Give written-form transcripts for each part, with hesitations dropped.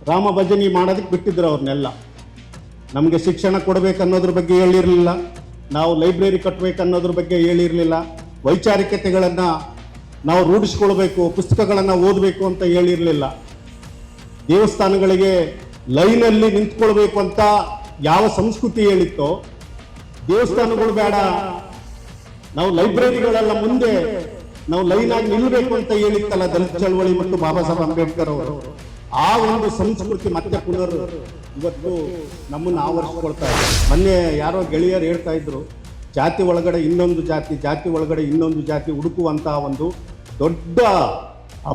ರಾಮ ಭಜನೆ ಮಾಡೋದಕ್ಕೆ ಬಿಟ್ಟಿದ್ರು ಅವ್ರನ್ನೆಲ್ಲ. ನಮಗೆ ಶಿಕ್ಷಣ ಕೊಡಬೇಕನ್ನೋದ್ರ ಬಗ್ಗೆ ಹೇಳಿರಲಿಲ್ಲ, ನಾವು ಲೈಬ್ರರಿ ಕಟ್ಟಬೇಕನ್ನೋದ್ರ ಬಗ್ಗೆ ಹೇಳಿರಲಿಲ್ಲ, ವೈಚಾರಿಕತೆಗಳನ್ನು ನಾವು ರೂಢಿಸ್ಕೊಳ್ಬೇಕು, ಪುಸ್ತಕಗಳನ್ನು ಓದಬೇಕು ಅಂತ ಹೇಳಿರಲಿಲ್ಲ. ದೇವಸ್ಥಾನಗಳಿಗೆ ಲೈನಲ್ಲಿ ನಿಂತ್ಕೊಳ್ಬೇಕು ಅಂತ ಯಾವ ಸಂಸ್ಕೃತಿ ಹೇಳಿತ್ತೋ, ದೇವಸ್ಥಾನಗಳು ಬೇಡ, ನಾವು ಲೈಬ್ರರಿಗಳೆಲ್ಲ ಮುಂದೆ ನಾವು ಲೈನಾಗಿ ನಿಲ್ಲಬೇಕು ಅಂತ ಹೇಳಿತ್ತಲ್ಲ ದಲಿತ ಚಳವಳಿ ಮತ್ತು ಬಾಬಾ ಸಾಹೇಬ್ ಅಂಬೇಡ್ಕರ್ ಅವರು. ಆ ಒಂದು ಸಂಸ್ಕೃತಿ ಮತ್ತೆ ಪುನರ್ ಇವತ್ತು ನಮ್ಮನ್ನು ಆವರಿಸ್ಕೊಳ್ತಾ ಇದೆ. ಮೊನ್ನೆ ಯಾರೋ ಗೆಳೆಯರು ಹೇಳ್ತಾ ಇದ್ರು, ಜಾತಿ ಒಳಗಡೆ ಇನ್ನೊಂದು ಜಾತಿ, ಜಾತಿ ಒಳಗಡೆ ಇನ್ನೊಂದು ಜಾತಿ ಹುಡುಕುವಂಥ ಒಂದು ದೊಡ್ಡ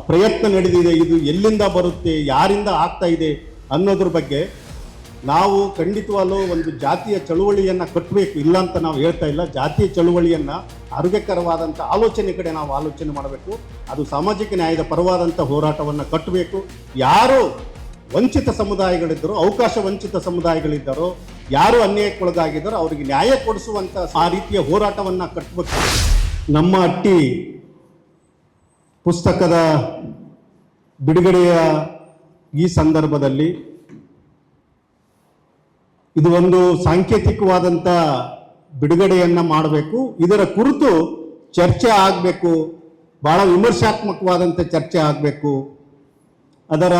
ಪ್ರಯತ್ನ ನಡೆದಿದೆ. ಇದು ಎಲ್ಲಿಂದ ಬರುತ್ತೆ, ಯಾರಿಂದ ಆಗ್ತಾ ಇದೆ ಅನ್ನೋದ್ರ ಬಗ್ಗೆ ನಾವು ಖಂಡಿತವಾಗ್ಲೂ ಒಂದು ಜಾತಿಯ ಚಳುವಳಿಯನ್ನು ಕಟ್ಟಬೇಕು, ಇಲ್ಲ ಅಂತ ನಾವು ಹೇಳ್ತಾ ಇಲ್ಲ. ಜಾತಿಯ ಚಳುವಳಿಯನ್ನು ಆರೋಗ್ಯಕರವಾದಂಥ ಆಲೋಚನೆ ಕಡೆ ನಾವು ಆಲೋಚನೆ ಮಾಡಬೇಕು. ಅದು ಸಾಮಾಜಿಕ ನ್ಯಾಯದ ಪರವಾದಂಥ ಹೋರಾಟವನ್ನು ಕಟ್ಟಬೇಕು. ಯಾರು ವಂಚಿತ ಸಮುದಾಯಗಳಿದ್ದರು, ಅವಕಾಶ ವಂಚಿತ ಸಮುದಾಯಗಳಿದ್ದರು, ಯಾರು ಅನ್ಯಾಯಕ್ಕೊಳಗಾಗಿದ್ದಾರೋ ಅವರಿಗೆ ನ್ಯಾಯ ಕೊಡಿಸುವಂಥ ಆ ರೀತಿಯ ಹೋರಾಟವನ್ನು ಕಟ್ಟಬೇಕು. ನಮ್ಮ ಅಟ್ಟಿ ಪುಸ್ತಕದ ಬಿಡುಗಡೆಯ ಈ ಸಂದರ್ಭದಲ್ಲಿ ಇದು ಒಂದು ಸಾಂಕೇತಿಕವಾದಂಥ ಬಿಡುಗಡೆಯನ್ನು ಮಾಡಬೇಕು. ಇದರ ಕುರಿತು ಚರ್ಚೆ ಆಗಬೇಕು, ಭಾಳ ವಿಮರ್ಶಾತ್ಮಕವಾದಂಥ ಚರ್ಚೆ ಆಗಬೇಕು. ಅದರ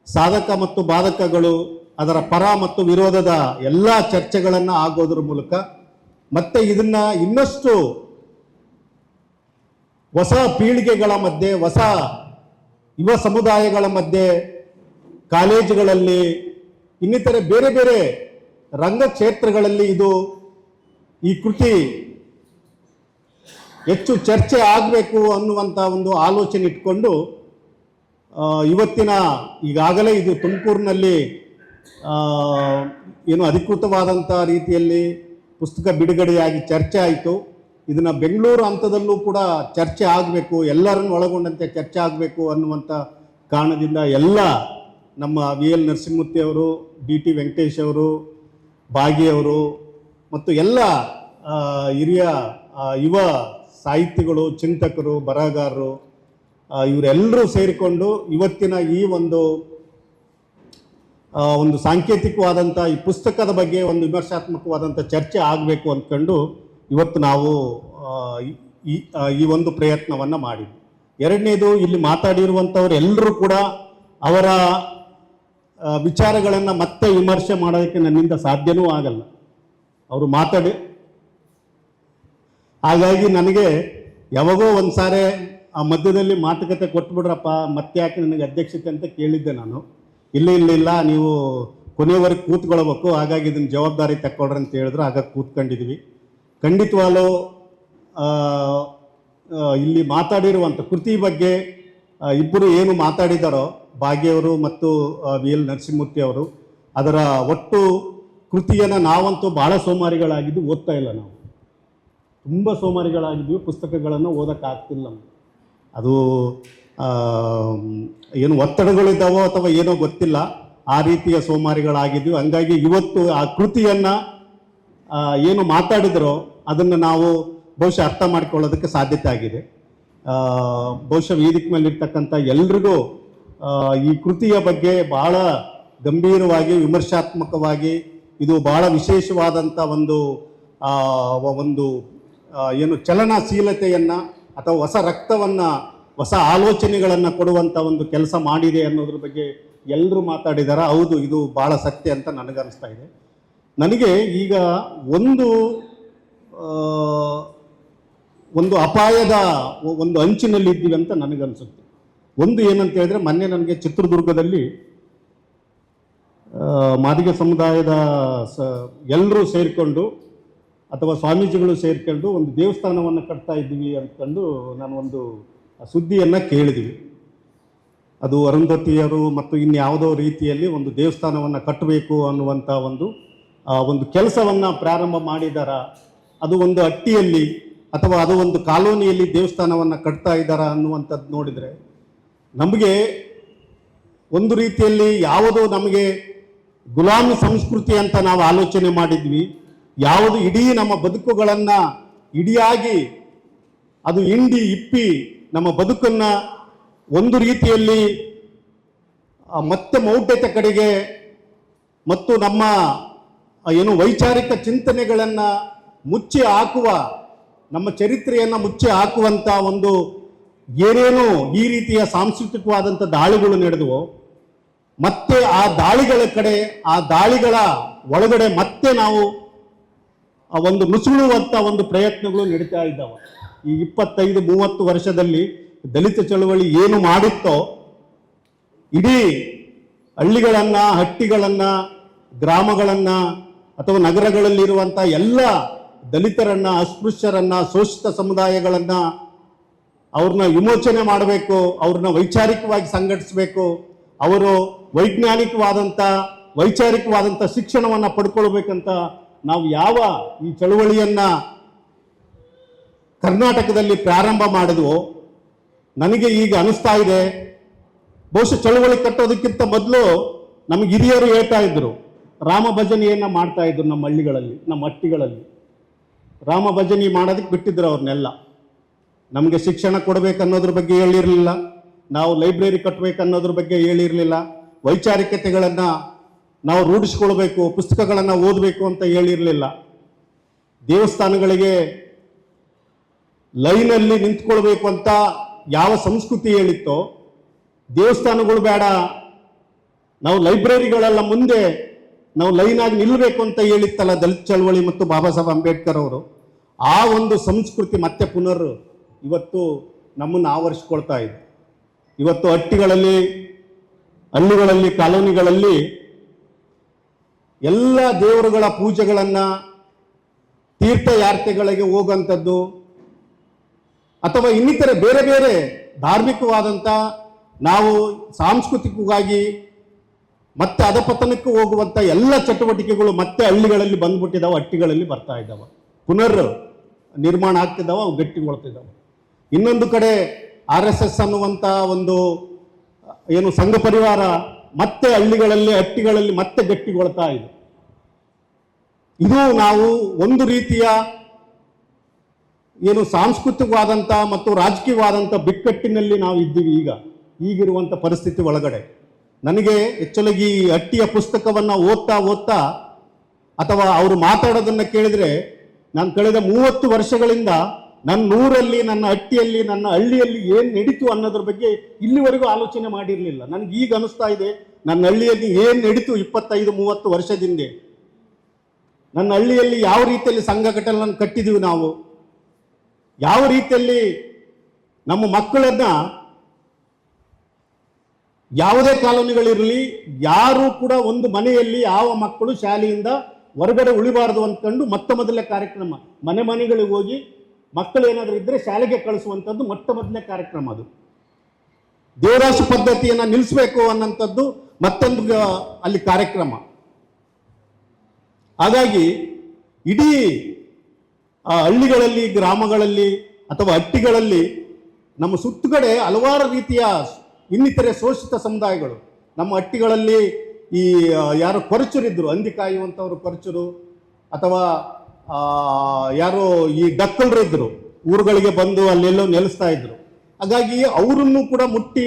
ಸಾಧಕ ಮತ್ತು ಬಾಧಕಗಳು, ಅದರ ಪರ ಮತ್ತು ವಿರೋಧದ ಎಲ್ಲ ಚರ್ಚೆಗಳನ್ನು ಆಗೋದ್ರ ಮೂಲಕ ಮತ್ತೆ ಇದನ್ನು ಇನ್ನಷ್ಟು ಹೊಸ ಪೀಳಿಗೆಗಳ ಮಧ್ಯೆ, ಹೊಸ ಯುವ ಸಮುದಾಯಗಳ ಮಧ್ಯೆ, ಕಾಲೇಜುಗಳಲ್ಲಿ, ಇನ್ನಿತರೆ ಬೇರೆ ಬೇರೆ ರಂಗಕ್ಷೇತ್ರಗಳಲ್ಲಿ ಈ ಕೃತಿ ಹೆಚ್ಚು ಚರ್ಚೆ ಆಗಬೇಕು ಅನ್ನುವಂಥ ಒಂದು ಆಲೋಚನೆ ಇಟ್ಕೊಂಡು ಇವತ್ತಿನ ಈಗಾಗಲೇ ಇದು ತುಮಕೂರಿನಲ್ಲಿ ಏನು ಅಧಿಕೃತವಾದಂಥ ರೀತಿಯಲ್ಲಿ ಪುಸ್ತಕ ಬಿಡುಗಡೆಯಾಗಿ ಚರ್ಚೆ ಆಯಿತು. ಇದನ್ನು ಬೆಂಗಳೂರು ಹಂತದಲ್ಲೂ ಕೂಡ ಚರ್ಚೆ ಆಗಬೇಕು, ಎಲ್ಲರನ್ನು ಒಳಗೊಂಡಂತೆ ಚರ್ಚೆ ಆಗಬೇಕು ಅನ್ನುವಂಥ ಕಾರಣದಿಂದ ಎಲ್ಲ ನಮ್ಮ VL ನರಸಿಂಹಮೂರ್ತಿ ಅವರು, DT ವೆಂಕಟೇಶ್ ಅವರು, ಭಾಗಿಯವರು ಮತ್ತು ಎಲ್ಲ ಹಿರಿಯ ಯುವ ಸಾಹಿತಿಗಳು, ಚಿಂತಕರು, ಬರಹಗಾರರು ಇವರೆಲ್ಲರೂ ಸೇರಿಕೊಂಡು ಇವತ್ತಿನ ಈ ಒಂದು ಸಾಂಕೇತಿಕವಾದಂಥ ಈ ಪುಸ್ತಕದ ಬಗ್ಗೆ ಒಂದು ವಿಮರ್ಶಾತ್ಮಕವಾದಂಥ ಚರ್ಚೆ ಆಗಬೇಕು ಅಂದ್ಕೊಂಡು ಇವತ್ತು ನಾವು ಈ ಒಂದು ಪ್ರಯತ್ನವನ್ನು ಮಾಡಿದ್ವಿ. ಎರಡನೇದು, ಇಲ್ಲಿ ಮಾತಾಡಿರುವಂಥವ್ರು ಎಲ್ಲರೂ ಕೂಡ ಅವರ ವಿಚಾರಗಳನ್ನು ಮತ್ತೆ ವಿಮರ್ಶೆ ಮಾಡೋದಕ್ಕೆ ನನ್ನಿಂದ ಸಾಧ್ಯವೂ ಆಗಲ್ಲ. ಅವರು ಮಾತಾಡಿ, ಹಾಗಾಗಿ ನನಗೆ ಯಾವಾಗೋ ಒಂದು ಸಾರಿ ಆ ಮಧ್ಯದಲ್ಲಿ ಮಾತುಕತೆ ಕೊಟ್ಬಿಡ್ರಪ್ಪ, ಮತ್ತೆ ಯಾಕೆ ನನಗೆ ಅಧ್ಯಕ್ಷತೆ ಅಂತ ಕೇಳಿದ್ದೆ ನಾನು. ಇಲ್ಲ ನೀವು ಕೊನೆಯವರೆಗೆ ಕೂತ್ಕೊಳ್ಬೇಕು, ಹಾಗಾಗಿ ಇದನ್ನು ಜವಾಬ್ದಾರಿ ತಕ್ಕೊಳ್ರಿ ಅಂತ ಹೇಳಿದ್ರು. ಹಾಗಾಗಿ ಕೂತ್ಕೊಂಡಿದ್ದೀವಿ. ಖಂಡಿತವಾಗ್ಲೂ ಇಲ್ಲಿ ಮಾತಾಡಿರುವಂಥ ಕೃತಿ ಬಗ್ಗೆ ಇಬ್ಬರು ಏನು ಮಾತಾಡಿದಾರೋ, ಭಾಗ್ಯವರು ಮತ್ತು VL ನರಸಿಂಹಮೂರ್ತಿ ಅವರು, ಅದರ ಒಟ್ಟು ಕೃತಿಯನ್ನು ನಾವಂತೂ ಭಾಳ ಸೋಮಾರಿಗಳಾಗಿದ್ದು ಓದ್ತಾ ಇಲ್ಲ. ನಾವು ತುಂಬ ಸೋಮಾರಿಗಳಾಗಿದ್ವಿ, ಪುಸ್ತಕಗಳನ್ನು ಓದೋಕ್ಕಾಗ್ತಿಲ್ಲ. ಅದು ಏನು ಒತ್ತಡಗಳಿದ್ದಾವೋ ಅಥವಾ ಏನೋ ಗೊತ್ತಿಲ್ಲ, ಆ ರೀತಿಯ ಸೋಮಾರಿಗಳಾಗಿದ್ವಿ. ಹಂಗಾಗಿ ಇವತ್ತು ಆ ಕೃತಿಯನ್ನು ಏನು ಮಾತಾಡಿದರೋ ಅದನ್ನು ನಾವು ಬಹುಶಃ ಅರ್ಥ ಮಾಡಿಕೊಳ್ಳೋದಕ್ಕೆ ಸಾಧ್ಯತೆ ಆಗಿದೆ. ಬಹುಶಃ ವೇದಿಕೆ ಮೇಲಿರ್ತಕ್ಕಂಥ ಎಲ್ರಿಗೂ ಈ ಕೃತಿಯ ಬಗ್ಗೆ ಭಾಳ ಗಂಭೀರವಾಗಿ, ವಿಮರ್ಶಾತ್ಮಕವಾಗಿ, ಇದು ಭಾಳ ವಿಶೇಷವಾದಂಥ ಒಂದು ಏನು ಚಲನಶೀಲತೆಯನ್ನು ಅಥವಾ ಹೊಸ ರಕ್ತವನ್ನು, ಹೊಸ ಆಲೋಚನೆಗಳನ್ನು ಕೊಡುವಂಥ ಒಂದು ಕೆಲಸ ಮಾಡಿದೆ ಅನ್ನೋದ್ರ ಬಗ್ಗೆ ಎಲ್ಲರೂ ಮಾತಾಡಿದ್ದಾರೆ. ಹೌದು, ಇದು ಭಾಳ ಸತ್ಯ ಅಂತ ನನಗನ್ನಿಸ್ತಾ ಇದೆ. ನನಗೆ ಈಗ ಒಂದು ಅಪಾಯದ ಒಂದು ಅಂಚಿನಲ್ಲಿದ್ದೀವಿ ಅಂತ ನನಗನ್ಸುತ್ತೆ. ಒಂದು ಏನಂತ ಹೇಳಿದ್ರೆ, ಮೊನ್ನೆ ನನಗೆ ಚಿತ್ರದುರ್ಗದಲ್ಲಿ ಮಾದಿಗ ಸಮುದಾಯದ ಎಲ್ಲರೂ ಸೇರಿಕೊಂಡು ಅಥವಾ ಸ್ವಾಮೀಜಿಗಳು ಸೇರಿಕೊಂಡು ಒಂದು ದೇವಸ್ಥಾನವನ್ನು ಕಟ್ತಾ ಇದ್ದೀವಿ ಅಂದ್ಕೊಂಡು ನಾನು ಒಂದು ಸುದ್ದಿಯನ್ನು ಕೇಳಿದ್ವಿ. ಅದು ಅರುಂಧತಿಯರು ಮತ್ತು ಇನ್ಯಾವುದೋ ರೀತಿಯಲ್ಲಿ ಒಂದು ದೇವಸ್ಥಾನವನ್ನು ಕಟ್ಟಬೇಕು ಅನ್ನುವಂಥ ಒಂದು ಕೆಲಸವನ್ನು ಪ್ರಾರಂಭ ಮಾಡಿದಾರ. ಅದು ಒಂದು ಹಟ್ಟಿಯಲ್ಲಿ ಅಥವಾ ಅದು ಒಂದು ಕಾಲೋನಿಯಲ್ಲಿ ದೇವಸ್ಥಾನವನ್ನು ಕಟ್ತಾ ಇದ್ದಾರಾ ಅನ್ನುವಂಥದ್ದು ನೋಡಿದರೆ ನಮಗೆ ಒಂದು ರೀತಿಯಲ್ಲಿ ಯಾವುದೋ ನಮಗೆ ಗುಲಾಮಿ ಸಂಸ್ಕೃತಿ ಅಂತ ನಾವು ಆಲೋಚನೆ ಮಾಡಿದ್ವಿ, ಯಾವುದು ಇಡೀ ನಮ್ಮ ಬದುಕುಗಳನ್ನು ಇಡಿಯಾಗಿ ಅದು ಹಿಂಡಿ ಇಪ್ಪಿ ನಮ್ಮ ಬದುಕನ್ನು ಒಂದು ರೀತಿಯಲ್ಲಿ ಮತ್ತೆ ಮೌಢ್ಯತೆ ಕಡೆಗೆ ಮತ್ತು ನಮ್ಮ ಏನು ವೈಚಾರಿಕ ಚಿಂತನೆಗಳನ್ನು ಮುಚ್ಚಿ ಹಾಕುವ, ನಮ್ಮ ಚರಿತ್ರೆಯನ್ನು ಮುಚ್ಚಿ ಹಾಕುವಂಥ ಒಂದು ಏನೇನು ಈ ರೀತಿಯ ಸಾಂಸ್ಕೃತಿಕವಾದಂಥ ದಾಳಿಗಳು ನಡೆದವು, ಮತ್ತೆ ಆ ದಾಳಿಗಳ ಕಡೆ, ಆ ದಾಳಿಗಳ ಒಳಗಡೆ ಮತ್ತೆ ನಾವು ಒಂದು ನುಸುಳುವಂಥ ಒಂದು ಪ್ರಯತ್ನಗಳು ನಡೀತಾ ಇದ್ದಾವೆ. ಈ 25-30 ವರ್ಷದಲ್ಲಿ ದಲಿತ ಚಳವಳಿ ಏನು ಮಾಡಿತ್ತೋ, ಇಡೀ ಹಳ್ಳಿಗಳನ್ನು, ಹಟ್ಟಿಗಳನ್ನು, ಗ್ರಾಮಗಳನ್ನು ಅಥವಾ ನಗರಗಳಲ್ಲಿರುವಂಥ ಎಲ್ಲ ದಲಿತರನ್ನ, ಅಸ್ಪೃಶ್ಯರನ್ನ, ಶೋಷಿತ ಸಮುದಾಯಗಳನ್ನು ಅವ್ರನ್ನ ವಿಮೋಚನೆ ಮಾಡಬೇಕು, ಅವ್ರನ್ನ ವೈಚಾರಿಕವಾಗಿ ಸಂಘಟಿಸಬೇಕು, ಅವರು ವೈಚಾರಿಕವಾದಂಥ ಶಿಕ್ಷಣವನ್ನು ಪಡ್ಕೊಳ್ಬೇಕಂತ ನಾವು ಯಾವ ಈ ಚಳುವಳಿಯನ್ನು ಕರ್ನಾಟಕದಲ್ಲಿ ಪ್ರಾರಂಭ ಮಾಡಿದ್ವೋ, ನನಗೆ ಈಗ ಅನಿಸ್ತಾ ಇದೆ, ಬಹುಶಃ ಚಳುವಳಿ ಕಟ್ಟೋದಕ್ಕಿಂತ ಮೊದಲು ನಮಗೆ ಹಿರಿಯರು ಹೇಳ್ತಾ ಇದ್ರು, ರಾಮ ಭಜನೆಯನ್ನು ಮಾಡ್ತಾ ಇದ್ರು ನಮ್ಮ ಹಳ್ಳಿಗಳಲ್ಲಿ, ನಮ್ಮ ಹಟ್ಟಿಗಳಲ್ಲಿ ರಾಮ ಭಜನೆ ಮಾಡೋದಕ್ಕೆ ಬಿಟ್ಟಿದ್ರು ಅವ್ರನ್ನೆಲ್ಲ. ನಮಗೆ ಶಿಕ್ಷಣ ಕೊಡಬೇಕನ್ನೋದ್ರ ಬಗ್ಗೆ ಹೇಳಿರಲಿಲ್ಲ, ನಾವು ಲೈಬ್ರರಿ ಕಟ್ಟಬೇಕನ್ನೋದ್ರ ಬಗ್ಗೆ ಹೇಳಿರಲಿಲ್ಲ, ವೈಚಾರಿಕತೆಗಳನ್ನು ನಾವು ರೂಢಿಸ್ಕೊಳ್ಬೇಕು, ಪುಸ್ತಕಗಳನ್ನು ಓದಬೇಕು ಅಂತ ಹೇಳಿರಲಿಲ್ಲ. ದೇವಸ್ಥಾನಗಳಿಗೆ ಲೈನಲ್ಲಿ ನಿಂತ್ಕೊಳ್ಬೇಕು ಅಂತ ಯಾವ ಸಂಸ್ಕೃತಿ ಹೇಳಿತ್ತೋ, ದೇವಸ್ಥಾನಗಳು ಬೇಡ, ನಾವು ಲೈಬ್ರರಿಗಳೆಲ್ಲ ಮುಂದೆ ನಾವು ಲೈನಾಗಿ ನಿಲ್ಲಬೇಕು ಅಂತ ಹೇಳಿತ್ತಲ್ಲ ದಲಿತ ಚಳವಳಿ ಮತ್ತು ಬಾಬಾ ಸಾಹೇಬ್ ಅಂಬೇಡ್ಕರ್ ಅವರು, ಆ ಒಂದು ಸಂಸ್ಕೃತಿ ಮತ್ತೆ ಪುನರ್ ಇವತ್ತು ನಮ್ಮನ್ನು ಆವರಿಸ್ಕೊಳ್ತಾ ಇದೆ. ಇವತ್ತು ಹಟ್ಟಿಗಳಲ್ಲಿ, ಹಳ್ಳಿಗಳಲ್ಲಿ, ಕಾಲೋನಿಗಳಲ್ಲಿ ಎಲ್ಲ ದೇವರುಗಳ ಪೂಜೆಗಳನ್ನು, ತೀರ್ಥಯಾತ್ರೆಗಳಿಗೆ ಹೋಗುವಂಥದ್ದು ಅಥವಾ ಇನ್ನಿತರೆ ಬೇರೆ ಬೇರೆ ಧಾರ್ಮಿಕವಾದಂಥ, ನಾವು ಸಾಂಸ್ಕೃತಿಕವಾಗಿ ಮತ್ತೆ ಅಧಪತನಕ್ಕೆ ಹೋಗುವಂಥ ಎಲ್ಲ ಚಟುವಟಿಕೆಗಳು ಮತ್ತೆ ಹಳ್ಳಿಗಳಲ್ಲಿ ಬಂದ್ಬಿಟ್ಟಿದ್ದಾವೆ, ಹಟ್ಟಿಗಳಲ್ಲಿ ಬರ್ತಾ ಇದ್ದಾವೆ, ಪುನರ್ ನಿರ್ಮಾಣ ಆಗ್ತಿದ್ದಾವೆ, ಅವು ಗಟ್ಟಿಗೊಳ್ತಿದ್ದಾವೆ. ಇನ್ನೊಂದು ಕಡೆ RSS ಅನ್ನುವಂಥ ಒಂದು ಏನು ಸಂಘ ಪರಿವಾರ ಮತ್ತೆ ಹಳ್ಳಿಗಳಲ್ಲಿ, ಹಟ್ಟಿಗಳಲ್ಲಿ ಮತ್ತೆ ಗಟ್ಟಿಗೊಳ್ತಾ ಇದೆ. ಇದು ನಾವು ಒಂದು ರೀತಿಯ ಏನು ಸಾಂಸ್ಕೃತಿಕವಾದಂಥ ಮತ್ತು ರಾಜಕೀಯವಾದಂಥ ಬಿಕ್ಕಟ್ಟಿನಲ್ಲಿ ನಾವು ಇದ್ದೀವಿ ಈಗಿರುವಂಥ ಪರಿಸ್ಥಿತಿ ಒಳಗಡೆ. ನನಗೆ ಹೆಚ್ಚಾಗಿ ಈ ಹಟ್ಟಿಯ ಪುಸ್ತಕವನ್ನು ಓದ್ತಾ ಅಥವಾ ಅವರು ಮಾತಾಡೋದನ್ನು ಕೇಳಿದರೆ, ನಾನು ಕಳೆದ 30 ವರ್ಷಗಳಿಂದ ನನ್ನ ಊರಲ್ಲಿ, ನನ್ನ ಹಟ್ಟಿಯಲ್ಲಿ, ನನ್ನ ಹಳ್ಳಿಯಲ್ಲಿ ಏನು ನಡೀತು ಅನ್ನೋದ್ರ ಬಗ್ಗೆ ಇಲ್ಲಿವರೆಗೂ ಆಲೋಚನೆ ಮಾಡಿರಲಿಲ್ಲ. ನನಗೆ ಈಗ ಅನಿಸ್ತಾ ಇದೆ, ನನ್ನ ಹಳ್ಳಿಯಲ್ಲಿ ಏನು ನಡೀತು 25-30 ವರ್ಷದಿಂದ, ನನ್ನ ಹಳ್ಳಿಯಲ್ಲಿ ಯಾವ ರೀತಿಯಲ್ಲಿ ಸಂಘಟನೆಗಳನ್ನು ಕಟ್ಟಿದ್ದೀವಿ ನಾವು, ಯಾವ ರೀತಿಯಲ್ಲಿ ನಮ್ಮ ಮಕ್ಕಳನ್ನ ಯಾವುದೇ ಕಾಲೋನಿಗಳಿರಲಿ, ಯಾರು ಕೂಡ ಒಂದು ಮನೆಯಲ್ಲಿ ಯಾವ ಮಕ್ಕಳು ಶಾಲೆಯಿಂದ ಹೊರಗಡೆ ಉಳಿಬಾರದು ಅಂದ್ಕೊಂಡು ಮೊದಲನೇ ಕಾರ್ಯಕ್ರಮ, ಮನೆಗಳಿಗೆ ಹೋಗಿ ಮಕ್ಕಳು ಏನಾದರೂ ಇದ್ದರೆ ಶಾಲೆಗೆ ಕಳಿಸುವಂಥದ್ದು ಮೊದಲನೇ ಕಾರ್ಯಕ್ರಮ. ಅದು ದೇವದಾಸಿ ಪದ್ಧತಿಯನ್ನು ನಿಲ್ಲಿಸಬೇಕು ಅನ್ನೋಂಥದ್ದು ಮತ್ತೊಂದು ಅಲ್ಲಿ ಕಾರ್ಯಕ್ರಮ. ಹಾಗಾಗಿ ಇಡೀ ಹಳ್ಳಿಗಳಲ್ಲಿ, ಗ್ರಾಮಗಳಲ್ಲಿ ಅಥವಾ ಹಟ್ಟಿಗಳಲ್ಲಿ ನಮ್ಮ ಸುತ್ತುಗಡೆ ಹಲವಾರು ರೀತಿಯ ಇನ್ನಿತರೆ ಶೋಷಿತ ಸಮುದಾಯಗಳು, ನಮ್ಮ ಹಟ್ಟಿಗಳಲ್ಲಿ ಈ ಯಾರು ಕೊರಚರಿದ್ರು, ಹಂದಿ ಕಾಯುವಂಥವ್ರು ಕೊರಚರು, ಅಥವಾ ಯಾರೋ ಈ ಡಕ್ಕಲರಿದ್ದರು, ಊರುಗಳಿಗೆ ಬಂದು ಅಲ್ಲೆಲ್ಲೋ ನೆಲೆಸ್ತಾ ಇದ್ರು. ಹಾಗಾಗಿ ಅವ್ರನ್ನೂ ಕೂಡ ಮುಟ್ಟಿ,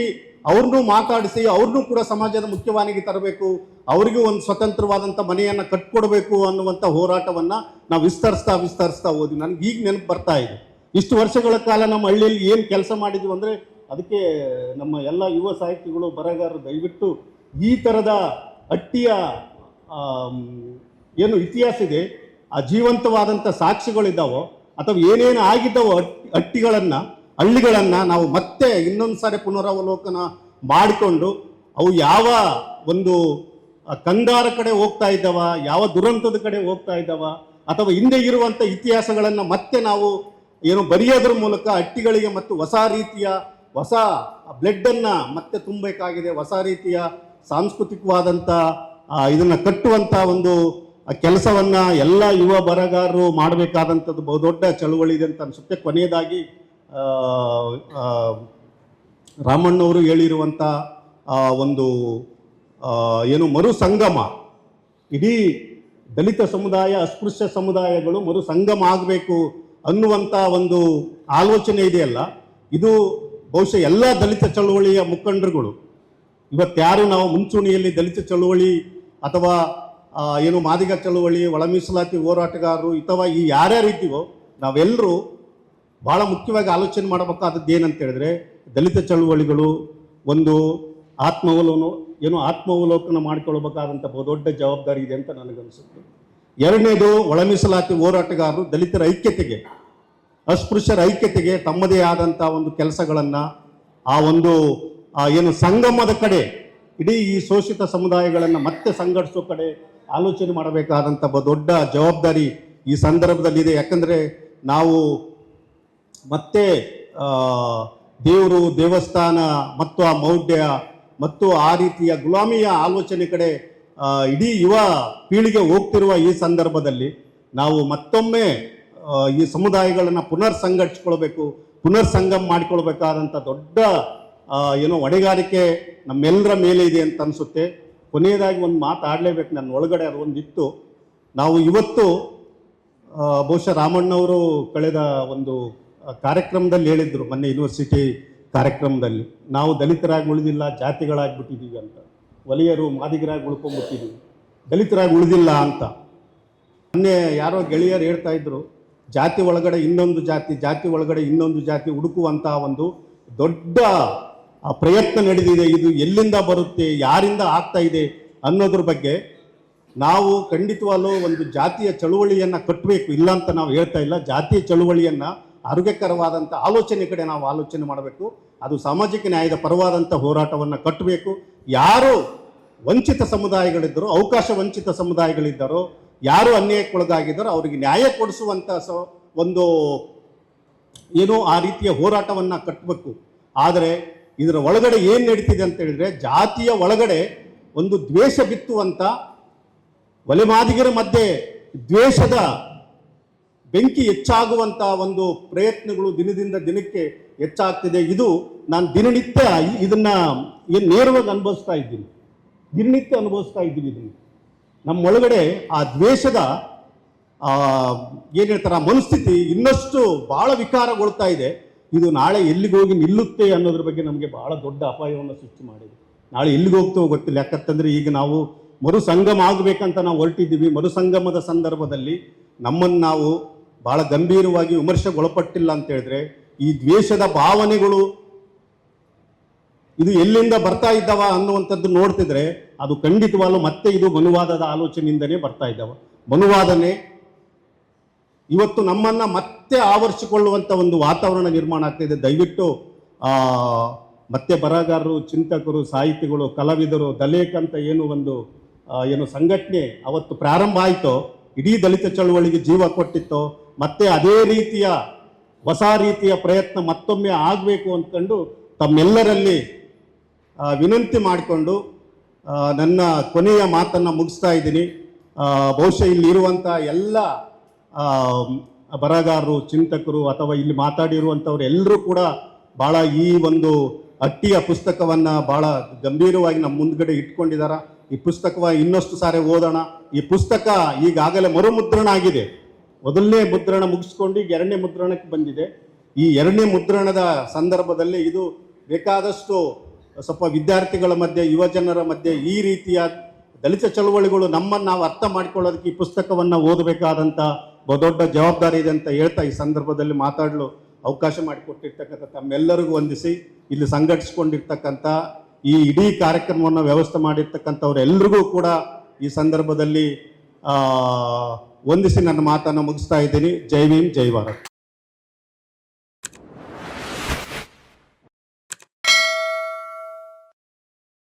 ಅವ್ರನ್ನೂ ಮಾತಾಡಿಸಿ, ಅವ್ರನ್ನೂ ಕೂಡ ಸಮಾಜದ ಮುಖ್ಯವಾನಿಗೆ ತರಬೇಕು, ಅವರಿಗೂ ಒಂದು ಸ್ವತಂತ್ರವಾದಂಥ ಮನೆಯನ್ನು ಕಟ್ಕೊಡ್ಬೇಕು ಅನ್ನುವಂಥ ಹೋರಾಟವನ್ನು ನಾವು ವಿಸ್ತರಿಸ್ತಾ ಹೋದ್ವಿ. ನನಗೆ ಈಗ ನೆನಪು ಬರ್ತಾ ಇದೆ, ಇಷ್ಟು ವರ್ಷಗಳ ಕಾಲ ನಮ್ಮ ಹಳ್ಳಿಯಲ್ಲಿ ಏನು ಕೆಲಸ ಮಾಡಿದ್ವಿ ಅಂದರೆ, ಅದಕ್ಕೆ ನಮ್ಮ ಎಲ್ಲ ಯುವ ಸಾಹಿತಿಗಳು, ಬರಹಗಾರರು ದಯವಿಟ್ಟು ಈ ಥರದ ಹಟ್ಟಿಯ ಏನು ಇತಿಹಾಸ ಇದೆ, ಆ ಜೀವಂತವಾದಂಥ ಸಾಕ್ಷಿಗಳಿದ್ದಾವೋ ಅಥವಾ ಏನೇನು ಆಗಿದ್ದಾವೋ ಹಳ್ಳಿಗಳನ್ನು ನಾವು ಮತ್ತೆ ಇನ್ನೊಂದು ಸಾರಿ ಪುನರಾವಲೋಕನ ಮಾಡಿಕೊಂಡು, ಅವು ಯಾವ ಒಂದು ಕಂಗಾರ ಕಡೆ ಹೋಗ್ತಾ ಇದ್ದಾವ, ಯಾವ ದುರಂತದ ಕಡೆ ಹೋಗ್ತಾ ಇದ್ದಾವ, ಅಥವಾ ಹಿಂದೆ ಇರುವಂಥ ಇತಿಹಾಸಗಳನ್ನು ಮತ್ತೆ ನಾವು ಏನು ಬರೆಯೋದ್ರ ಮೂಲಕ ಹಟ್ಟಿಗಳಿಗೆ ಮತ್ತು ಹೊಸ ಬ್ಲಡ್ಡನ್ನು ಮತ್ತೆ ತುಂಬಬೇಕಾಗಿದೆ, ಹೊಸ ರೀತಿಯ ಸಾಂಸ್ಕೃತಿಕವಾದಂಥ ಇದನ್ನು ಕಟ್ಟುವಂಥ ಒಂದು ಕೆಲಸವನ್ನು ಎಲ್ಲ ಯುವ ಬರಹಗಾರರು ಮಾಡಬೇಕಾದಂಥದ್ದು ಬಹುದೊಡ್ಡ ಚಳುವಳಿ ಇದೆ ಅಂತ ಅನಿಸುತ್ತೆ. ಕೊನೆಯದಾಗಿ ರಾಮಣ್ಣವರು ಹೇಳಿರುವಂಥ ಒಂದು ಏನು ಮರು ಸಂಗಮ, ಇಡೀ ದಲಿತ ಸಮುದಾಯ, ಅಸ್ಪೃಶ್ಯ ಸಮುದಾಯಗಳು ಮರು ಸಂಗಮ ಆಗಬೇಕು ಅನ್ನುವಂಥ ಒಂದು ಆಲೋಚನೆ ಇದೆಯಲ್ಲ, ಇದು ಬಹುಶಃ ಎಲ್ಲ ದಲಿತ ಚಳುವಳಿಯ ಮುಖಂಡರುಗಳು ಇವತ್ತ್ಯಾರು ನಾವು ಮುಂಚೂಣಿಯಲ್ಲಿ ದಲಿತ ಚಳುವಳಿ ಅಥವಾ ಏನು ಮಾದಿಗ ಚಳುವಳಿ, ಒಳ ಮೀಸಲಾತಿ ಹೋರಾಟಗಾರರು ಅಥವಾ ಈ ಯಾರ್ಯಾರು ಇದ್ದೀವೋ ನಾವೆಲ್ಲರೂ ಭಾಳ ಮುಖ್ಯವಾಗಿ ಆಲೋಚನೆ ಮಾಡಬೇಕಾದದ್ದು ಏನಂತ ಹೇಳಿದ್ರೆ, ದಲಿತ ಚಳುವಳಿಗಳು ಒಂದು ಆತ್ಮಾವಲೋಕನ ಮಾಡಿಕೊಳ್ಬೇಕಾದಂಥ ದೊಡ್ಡ ಜವಾಬ್ದಾರಿ ಇದೆ ಅಂತ ನನಗನ್ಸುತ್ತೆ. ಎರಡನೇದು, ಒಳ ಮೀಸಲಾತಿ ಹೋರಾಟಗಾರರು ದಲಿತರ ಐಕ್ಯತೆಗೆ, ಅಸ್ಪೃಶ್ಯರ ಐಕ್ಯತೆಗೆ ತಮ್ಮದೇ ಆದಂಥ ಒಂದು ಕೆಲಸಗಳನ್ನು ಆ ಒಂದು ಏನು ಸಂಗಮದ ಕಡೆ, ಇಡೀ ಈ ಶೋಷಿತ ಸಮುದಾಯಗಳನ್ನು ಮತ್ತೆ ಸಂಘಟಿಸೋ ಕಡೆ ಆಲೋಚನೆ ಮಾಡಬೇಕಾದಂಥ ದೊಡ್ಡ ಜವಾಬ್ದಾರಿ ಈ ಸಂದರ್ಭದಲ್ಲಿದೆ. ಯಾಕಂದರೆ ನಾವು ಮತ್ತೆ ದೇವರು, ದೇವಸ್ಥಾನ ಮತ್ತು ಆ ಮೌಢ್ಯ ಮತ್ತು ಆ ರೀತಿಯ ಗುಲಾಮಿಯ ಆಲೋಚನೆ ಕಡೆ ಇಡೀ ಯುವ ಪೀಳಿಗೆ ಹೋಗ್ತಿರುವ ಈ ಸಂದರ್ಭದಲ್ಲಿ ನಾವು ಮತ್ತೊಮ್ಮೆ ಈ ಸಮುದಾಯಗಳನ್ನು ಪುನರ್ ಸಂಘಟಿಸ್ಕೊಳ್ಬೇಕು, ಪುನರ್ ಸಂಗಮ ಮಾಡಿಕೊಳ್ಬೇಕಾದಂಥ ದೊಡ್ಡ ಹೊಣೆಗಾರಿಕೆ ನಮ್ಮೆಲ್ಲರ ಮೇಲೆ ಇದೆ ಅಂತ ಅನಿಸುತ್ತೆ. ಕೊನೆಯದಾಗಿ ಒಂದು ಮಾತಾಡಲೇಬೇಕು, ನನ್ನ ಒಳಗಡೆ ಅದು ಒಂದಿತ್ತು. ನಾವು ಇವತ್ತು ಬಹುಶಃ ರಾಮಣ್ಣವರು ಕಳೆದ ಒಂದು ಕಾರ್ಯಕ್ರಮದಲ್ಲಿ ಹೇಳಿದ್ರು, ಮೊನ್ನೆ ಯೂನಿವರ್ಸಿಟಿ ಕಾರ್ಯಕ್ರಮದಲ್ಲಿ, ನಾವು ದಲಿತರಾಗಿ ಉಳಿದಿಲ್ಲ, ಜಾತಿಗಳಾಗಿಬಿಟ್ಟಿದ್ದೀವಿ ಅಂತ. ವಲಯರು ಮಾದಿಗರಾಗಿ ಉಳ್ಕೊಂಡ್ಬಿಟ್ಟಿದ್ದೀವಿ, ದಲಿತರಾಗಿ ಉಳಿದಿಲ್ಲ ಅಂತ. ಮೊನ್ನೆ ಯಾರೋ ಗೆಳೆಯರು ಹೇಳ್ತಾ ಇದ್ರು, ಜಾತಿ ಒಳಗಡೆ ಇನ್ನೊಂದು ಜಾತಿ, ಜಾತಿ ಒಳಗಡೆ ಇನ್ನೊಂದು ಜಾತಿ ಹುಡುಕುವಂಥ ಒಂದು ದೊಡ್ಡ ಪ್ರಯತ್ನ ನಡೆದಿದೆ. ಇದು ಎಲ್ಲಿಂದ ಬರುತ್ತೆ, ಯಾರಿಂದ ಆಗ್ತಾ ಇದೆ ಅನ್ನೋದ್ರ ಬಗ್ಗೆ ನಾವು ಖಂಡಿತವಾಗ್ಲೂ ಒಂದು ಜಾತಿಯ ಚಳುವಳಿಯನ್ನು ಕಟ್ಟಬೇಕು, ಇಲ್ಲ ಅಂತ ನಾವು ಹೇಳ್ತಾ ಇಲ್ಲ. ಜಾತಿಯ ಚಳುವಳಿಯನ್ನು ಆರೋಗ್ಯಕರವಾದಂಥ ಆಲೋಚನೆ ಕಡೆ ನಾವು ಆಲೋಚನೆ ಮಾಡಬೇಕು. ಅದು ಸಾಮಾಜಿಕ ನ್ಯಾಯದ ಪರವಾದಂಥ ಹೋರಾಟವನ್ನು ಕಟ್ಟಬೇಕು. ಯಾರು ವಂಚಿತ ಸಮುದಾಯಗಳಿದ್ದರೋ, ಅವಕಾಶ ವಂಚಿತ ಸಮುದಾಯಗಳಿದ್ದಾರೋ, ಯಾರು ಅನ್ಯಾಯಕ್ಕೊಳಗಾಗಿದ್ದಾರೋ ಅವರಿಗೆ ನ್ಯಾಯ ಕೊಡಿಸುವಂಥ ಒಂದು ಆ ರೀತಿಯ ಹೋರಾಟವನ್ನು ಕಟ್ಟಬೇಕು. ಆದರೆ ಇದರ ಒಳಗಡೆ ಏನು ನಡೀತಿದೆ ಅಂತ ಹೇಳಿದ್ರೆ, ಜಾತಿಯ ಒಳಗಡೆ ಒಂದು ದ್ವೇಷ ಬಿತ್ತುವಂಥ, ಒಲೆಮಾದಿಗರ ಮಧ್ಯೆ ದ್ವೇಷದ ಬೆಂಕಿ ಹೆಚ್ಚಾಗುವಂಥ ಒಂದು ಪ್ರಯತ್ನಗಳು ದಿನದಿಂದ ದಿನಕ್ಕೆ ಹೆಚ್ಚಾಗ್ತಿದೆ. ಇದು ನಾನು ದಿನನಿತ್ಯ ಇದನ್ನು ನೇರವಾಗಿ ಅನುಭವಿಸ್ತಾ ಇದ್ದೀನಿ, ದಿನನಿತ್ಯ ಅನುಭವಿಸ್ತಾ ಇದ್ದೀವಿ. ಇದನ್ನು ನಮ್ಮೊಳಗಡೆ ಆ ದ್ವೇಷದ ಏನು ಹೇಳ್ತಾರೆ, ಮನಸ್ಥಿತಿ ಇನ್ನಷ್ಟು ಭಾಳ ವಿಕಾರಗೊಳ್ತಾ ಇದೆ. ಇದು ನಾಳೆ ಎಲ್ಲಿಗೆ ಹೋಗಿ ನಿಲ್ಲುತ್ತೆ ಅನ್ನೋದ್ರ ಬಗ್ಗೆ ನಮಗೆ ಭಾಳ ದೊಡ್ಡ ಅಪಾಯವನ್ನು ಸೃಷ್ಟಿ ಮಾಡಿದೆ. ನಾಳೆ ಎಲ್ಲಿಗೆ ಹೋಗ್ತೇವೋ ಗೊತ್ತಿಲ್ಲ. ಯಾಕಂತಂದರೆ ಈಗ ನಾವು ಮರುಸಂಗಮ ಆಗಬೇಕಂತ ನಾವು ಹೊರಟಿದ್ದೀವಿ. ಮರುಸಂಗಮದ ಸಂದರ್ಭದಲ್ಲಿ ನಮ್ಮನ್ನು ನಾವು ಭಾಳ ಗಂಭೀರವಾಗಿ ವಿಮರ್ಶೆಗೊಳಪಟ್ಟಿಲ್ಲ ಅಂತ ಹೇಳಿದ್ರೆ, ಈ ದ್ವೇಷದ ಭಾವನೆಗಳು ಇದು ಎಲ್ಲಿಂದ ಬರ್ತಾ ಇದ್ದಾವ ಅನ್ನುವಂಥದ್ದು ನೋಡ್ತಿದ್ರೆ ಅದು ಖಂಡಿತವಾಗ್ಲೂ ಮತ್ತೆ ಇದು ಮನುವಾದದ ಆಲೋಚನೆಯಿಂದನೇ ಬರ್ತಾ ಇದ್ದಾವ. ಮನುವಾದನೆ ಇವತ್ತು ನಮ್ಮನ್ನು ಮತ್ತೆ ಆವರಿಸಿಕೊಳ್ಳುವಂಥ ಒಂದು ವಾತಾವರಣ ನಿರ್ಮಾಣ ಆಗ್ತಾಯಿದೆ. ದಯವಿಟ್ಟು ಮತ್ತೆ ಬರಹಗಾರರು, ಚಿಂತಕರು, ಸಾಹಿತಿಗಳು, ಕಲಾವಿದರು, ದಲೇಕ್ ಅಂತ ಏನು ಸಂಘಟನೆ ಅವತ್ತು ಪ್ರಾರಂಭ ಆಯಿತೋ, ಇಡೀ ದಲಿತ ಚಳುವಳಿಗೆ ಜೀವ ಕೊಟ್ಟಿತ್ತೋ, ಮತ್ತೆ ಅದೇ ರೀತಿಯ ಹೊಸ ರೀತಿಯ ಪ್ರಯತ್ನ ಮತ್ತೊಮ್ಮೆ ಆಗಬೇಕು ಅಂದ್ಕೊಂಡು ತಮ್ಮೆಲ್ಲರಲ್ಲಿ ವಿನಂತಿ ಮಾಡಿಕೊಂಡು ನನ್ನ ಕೊನೆಯ ಮಾತನ್ನು ಮುಗಿಸ್ತಾ ಇದ್ದೀನಿ. ಬಹುಶಃ ಇಲ್ಲಿ ಇರುವಂಥ ಎಲ್ಲ ಬರಹಗಾರರು, ಚಿಂತಕರು ಅಥವಾ ಇಲ್ಲಿ ಮಾತಾಡಿರುವಂಥವ್ರು ಎಲ್ಲರೂ ಕೂಡ ಭಾಳ ಈ ಒಂದು ಅಟ್ಟಿಯ ಪುಸ್ತಕವನ್ನು ಭಾಳ ಗಂಭೀರವಾಗಿ ನಮ್ಮ ಮುಂದ್ಗಡೆ ಇಟ್ಕೊಂಡಿದ್ದಾರೆ. ಈ ಪುಸ್ತಕವನ್ನು ಇನ್ನಷ್ಟು ಸಾರಿ ಓದೋಣ. ಈ ಪುಸ್ತಕ ಈಗಾಗಲೇ ಮರುಮುದ್ರಣ ಆಗಿದೆ. ಮೊದಲನೇ ಮುದ್ರಣ ಮುಗಿಸ್ಕೊಂಡು ಈಗ ಎರಡನೇ ಮುದ್ರಣಕ್ಕೆ ಬಂದಿದೆ. ಈ ಎರಡನೇ ಮುದ್ರಣದ ಸಂದರ್ಭದಲ್ಲಿ ಇದು ಬೇಕಾದಷ್ಟು ಸ್ವಲ್ಪ ವಿದ್ಯಾರ್ಥಿಗಳ ಮಧ್ಯೆ, ಯುವಜನರ ಮಧ್ಯೆ ಈ ರೀತಿಯ ದಲಿತ ಚಳುವಳಿಗಳು ನಮ್ಮನ್ನು ನಾವು ಅರ್ಥ ಮಾಡಿಕೊಳ್ಳೋದಕ್ಕೆ ಈ ಪುಸ್ತಕವನ್ನು ಓದಬೇಕಾದಂಥ ದೊಡ್ಡ ಜವಾಬ್ದಾರಿ ಇದೆ ಅಂತ ಹೇಳ್ತಾ ಈ ಸಂದರ್ಭದಲ್ಲಿ ಮಾತಾಡಲು ಅವಕಾಶ ಮಾಡಿಕೊಟ್ಟಿರ್ತಕ್ಕಂಥ ತಮ್ಮೆಲ್ಲರಿಗೂ ವಂದಿಸಿ, ಇಲ್ಲಿ ಸಂಘಟಿಸ್ಕೊಂಡಿರ್ತಕ್ಕಂಥ ಈ ಇಡೀ ಕಾರ್ಯಕ್ರಮವನ್ನು ವ್ಯವಸ್ಥೆ ಮಾಡಿರ್ತಕ್ಕಂಥವ್ರೆಲ್ಲರಿಗೂ ಕೂಡ ಈ ಸಂದರ್ಭದಲ್ಲಿ ವಂದಿಸಿ ನನ್ನ ಮಾತನ್ನು ಮುಗಿಸ್ತಾ ಇದ್ದೀನಿ. ಜೈ ಭೀಮ್, ಜೈ ಭಾರತ್.